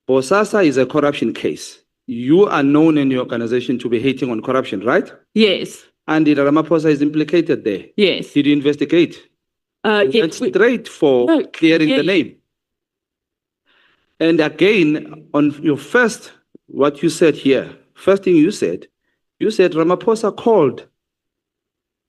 Bosasa is a corruption case. You are known in your organization to be hating on corruption, right? Yes. And Ramaphosa is implicated there. Yes. Did you investigate? You went straight for clearing the name. And again, on your what you said here, first thing you said Ramaphosa called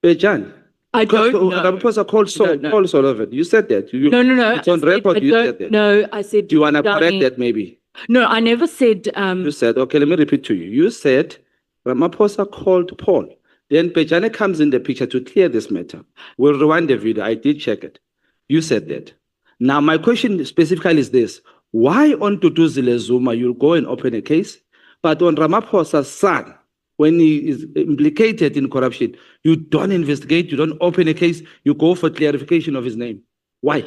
Bejan. I don't know. Ramaphosa called Sullivan. You said that. No. It's on record. You said that. No, I said. Do you want to correct that maybe? No, I never said. You said, okay, let me repeat to you. You said Ramaphosa called Paul. Then Pejane comes in the picture to clear this matter. We'll rewind the video. I did check it. You said that. Now, my question specifically is this. Why on Tutuzile Zuma you'll go and open a case, but on Ramaphosa's son, when he is implicated in corruption, you don't investigate, you don't open a case, you go for clarification of his name? Why?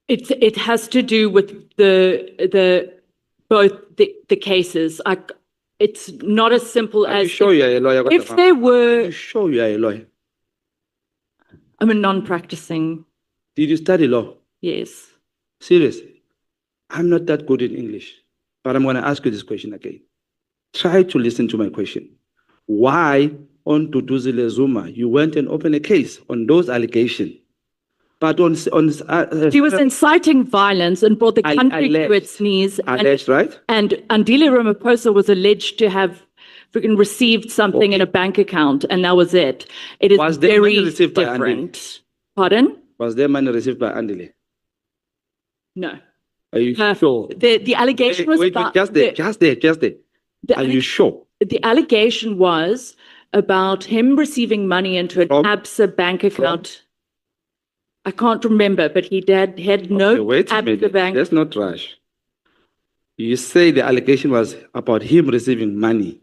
It has to do with both the cases. It's not as simple as. Are you sure you're a lawyer? If there were. Are you sure you're a lawyer? I'm a non-practicing. Did you study law? Yes. Seriously, I'm not that good in English, but I'm going to ask you this question again. Try to listen to my question. Why on Tutuzile Zuma you went and opened a case on those allegations, but he was inciting violence and brought the country to its knees. Alleged, right? And Andile Ramaphosa was alleged to have received something in a bank account, and that was it. It is very different. Pardon? Was there money received by Andile? No. Are you sure? The allegation was about... Just there. Are you sure? The allegation was about him receiving money into an ABSA bank account. I can't remember, but he had no ABSA bank. Let's not rush. You say the allegation was about him receiving money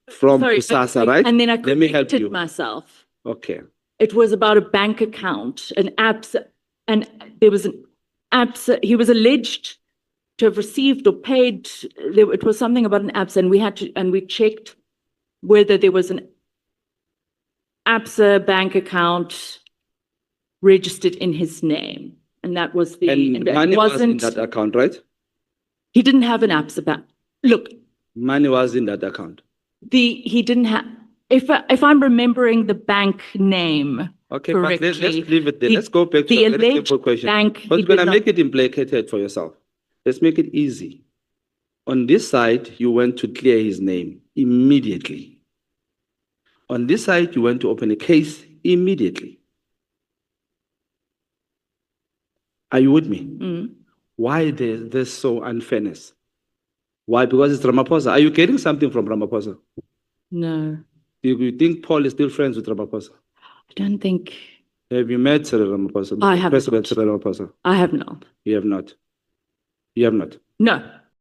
from Kusasa, right? And then I corrected myself. Okay. It was about a bank account, an ABSA, and there was an ABSA. He was alleged to have received or paid. It was something about an ABSA, and we checked whether there was an ABSA bank account registered in his name, and that was the. And money was in that account, right? He didn't have an ABSA bank. Look, money was in that account. He didn't have. If I'm remembering the bank name correctly, but let's leave it there. Let's go back to the alleged question. Bank. But when I make it implicated for yourself, let's make it easy. On this side, you went to clear his name immediately. On this side, you went to open a case immediately. Are you with me? Mm. Why there's so unfairness? Why? Because it's Ramaphosa. Are you getting something from Ramaphosa? No. Do you think Paul is still friends with Ramaphosa? I don't think. Have you met Cyril Ramaphosa? I have President Cyril Ramaphosa? I have not. You have not? You have not? No.